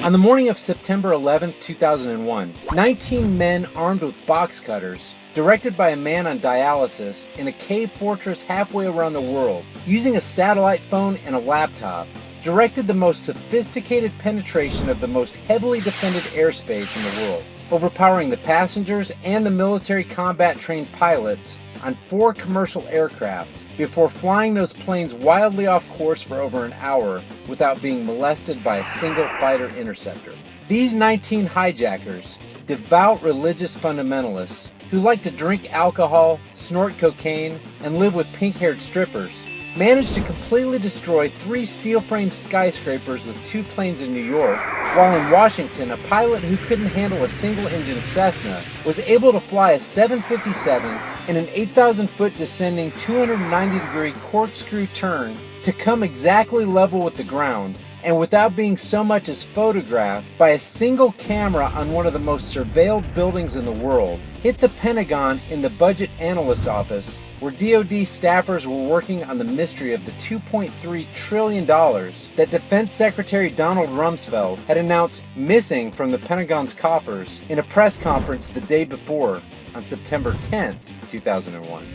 On the morning of September 11, 2001, 19 men armed with box cutters, directed by a man on dialysis in a cave fortress halfway around the world, using a satellite phone and a laptop, directed the most sophisticated penetration of the most heavily defended airspace in the world, overpowering the passengers and the military combat-trained pilots on 4 commercial aircraft before flying those planes wildly off course for over an hour without being molested by a single fighter interceptor. These 19 hijackers, devout religious fundamentalists who like to drink alcohol, snort cocaine, and live with pink-haired strippers, managed to completely destroy 3 steel-framed skyscrapers with 2 planes in New York, while in Washington, a pilot who couldn't handle a single-engine Cessna was able to fly a 757 in an 8,000-foot descending 290-degree corkscrew turn to come exactly level with the ground, and without being so much as photographed by a single camera on one of the most surveilled buildings in the world, hit the Pentagon in the Budget Analyst Office, where DoD staffers were working on the mystery of the $2.3 trillion that Defense Secretary Donald Rumsfeld had announced missing from the Pentagon's coffers in a press conference the day before, on September 10, 2001.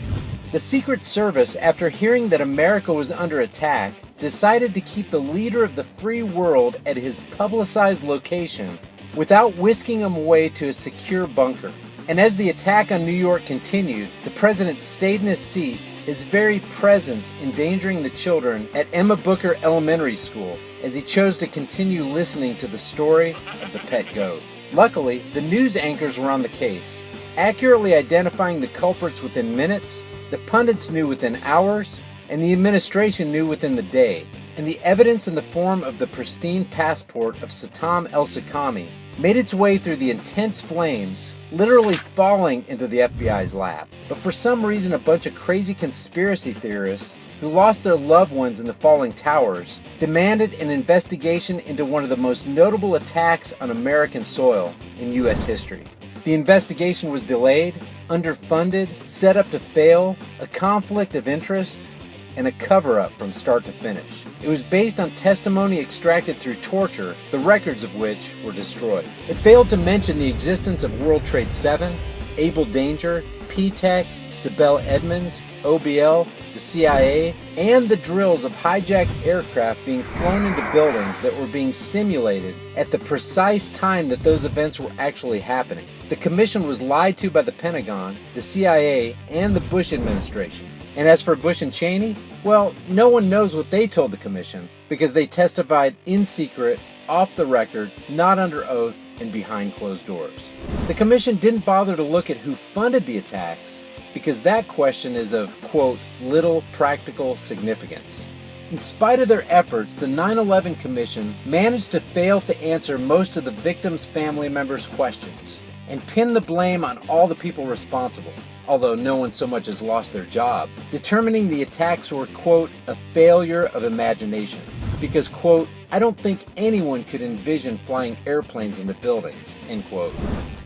The Secret Service, after hearing that America was under attack, decided to keep the leader of the free world at his publicized location without whisking him away to a secure bunker. And as the attack on New York continued, the president stayed in his seat, his very presence endangering the children at Emma Booker Elementary School, as he chose to continue listening to the story of the pet goat. Luckily, the news anchors were on the case, accurately identifying the culprits within minutes, the pundits knew within hours, and the administration knew within the day. And the evidence in the form of the pristine passport of Satam el-Sakami made its way through the intense flames, literally falling into the FBI's lap. But for some reason, a bunch of crazy conspiracy theorists who lost their loved ones in the falling towers demanded an investigation into one of the most notable attacks on American soil in U.S. history. The investigation was delayed, underfunded, set up to fail, a conflict of interest, and a cover-up from start to finish. It was based on testimony extracted through torture, the records of which were destroyed. It failed to mention the existence of World Trade 7, Able Danger, P-Tech, Sibel Edmonds, OBL, the CIA, and the drills of hijacked aircraft being flown into buildings that were being simulated at the precise time that those events were actually happening. The commission was lied to by the Pentagon, the CIA, and the Bush administration. And as for Bush and Cheney, well, no one knows what they told the commission because they testified in secret, off the record, not under oath, and behind closed doors. The commission didn't bother to look at who funded the attacks because that question is of, quote, little practical significance. In spite of their efforts, the 9/11 Commission managed to fail to answer most of the victims' family members' questions and pin the blame on all the people responsible, although no one so much as lost their job, determining the attacks were, quote, a failure of imagination. Because, quote, I don't think anyone could envision flying airplanes into buildings, end quote,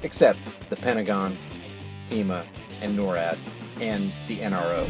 except the Pentagon, FEMA, and NORAD, and the NRO.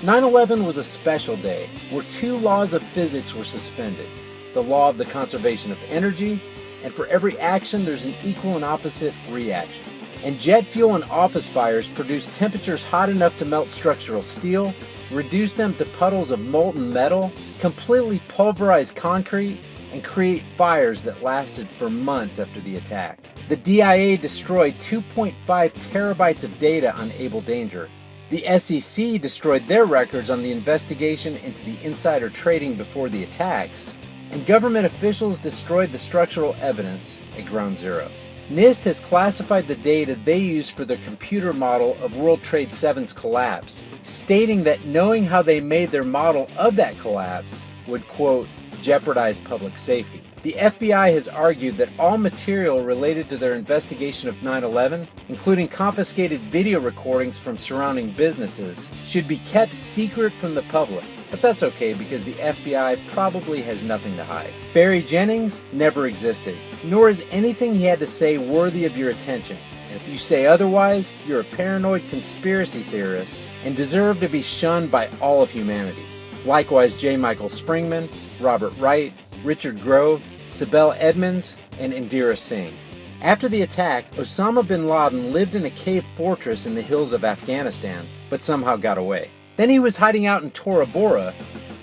9/11 was a special day where 2 laws of physics were suspended, the law of the conservation of energy, and for every action there's an equal and opposite reaction. And jet fuel and office fires produce temperatures hot enough to melt structural steel, reduce them to puddles of molten metal, completely pulverize concrete, and create fires that lasted for months after the attack. The DIA destroyed 2.5 terabytes of data on Able Danger. The SEC destroyed their records on the investigation into the insider trading before the attacks, and government officials destroyed the structural evidence at Ground Zero. NIST has classified the data they used for their computer model of World Trade 7's collapse, stating that knowing how they made their model of that collapse would, quote, jeopardize public safety. The FBI has argued that all material related to their investigation of 9/11, including confiscated video recordings from surrounding businesses, should be kept secret from the public. But that's okay because the FBI probably has nothing to hide. Barry Jennings never existed, nor is anything he had to say worthy of your attention. And if you say otherwise, you're a paranoid conspiracy theorist and deserve to be shunned by all of humanity. Likewise, J. Michael Springman, Robert Wright, Richard Grove, Sibel Edmonds, and Indira Singh. After the attack, Osama bin Laden lived in a cave fortress in the hills of Afghanistan, but somehow got away. Then he was hiding out in Tora Bora,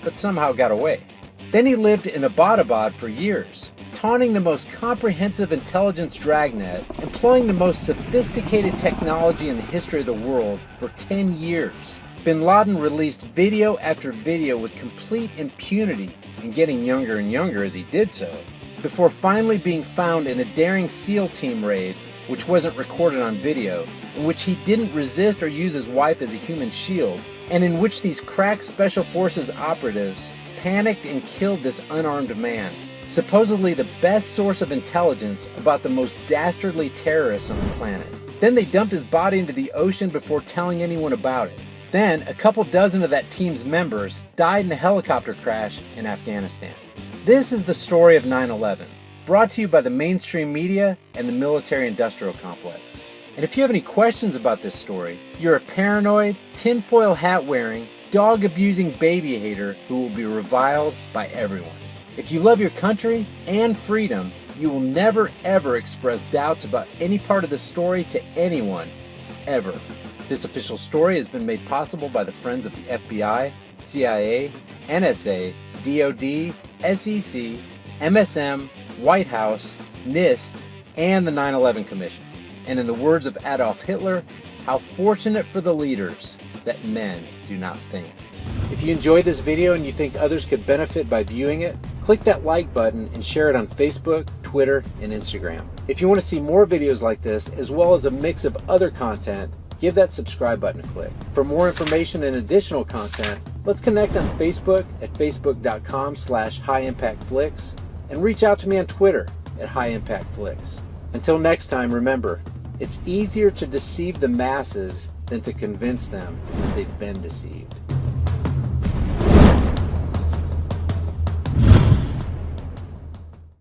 but somehow got away. Then he lived in Abbottabad for years, taunting the most comprehensive intelligence dragnet, employing the most sophisticated technology in the history of the world for 10 years. Bin Laden released video after video with complete impunity and getting younger and younger as he did so, before finally being found in a daring SEAL team raid, which wasn't recorded on video, in which he didn't resist or use his wife as a human shield, and in which these crack Special Forces operatives panicked and killed this unarmed man, supposedly the best source of intelligence about the most dastardly terrorists on the planet. Then they dumped his body into the ocean before telling anyone about it. Then a couple dozen of that team's members died in a helicopter crash in Afghanistan. This is the story of 9/11, brought to you by the mainstream media and the military-industrial complex. And if you have any questions about this story, you're a paranoid, tinfoil hat-wearing, dog-abusing baby hater who will be reviled by everyone. If you love your country and freedom, you will never ever express doubts about any part of the story to anyone, ever. This official story has been made possible by the friends of the FBI, CIA, NSA, DOD, SEC, MSM, White House, NIST, and the 9/11 Commission. And in the words of Adolf Hitler, how fortunate for the leaders that men do not think. If you enjoyed this video and you think others could benefit by viewing it, click that like button and share it on Facebook, Twitter, and Instagram. If you want to see more videos like this, as well as a mix of other content, give that subscribe button a click. For more information and additional content, let's connect on Facebook at facebook.com/highimpactflix and reach out to me on Twitter at highimpactflix. Until next time, remember, it's easier to deceive the masses than to convince them that they've been deceived.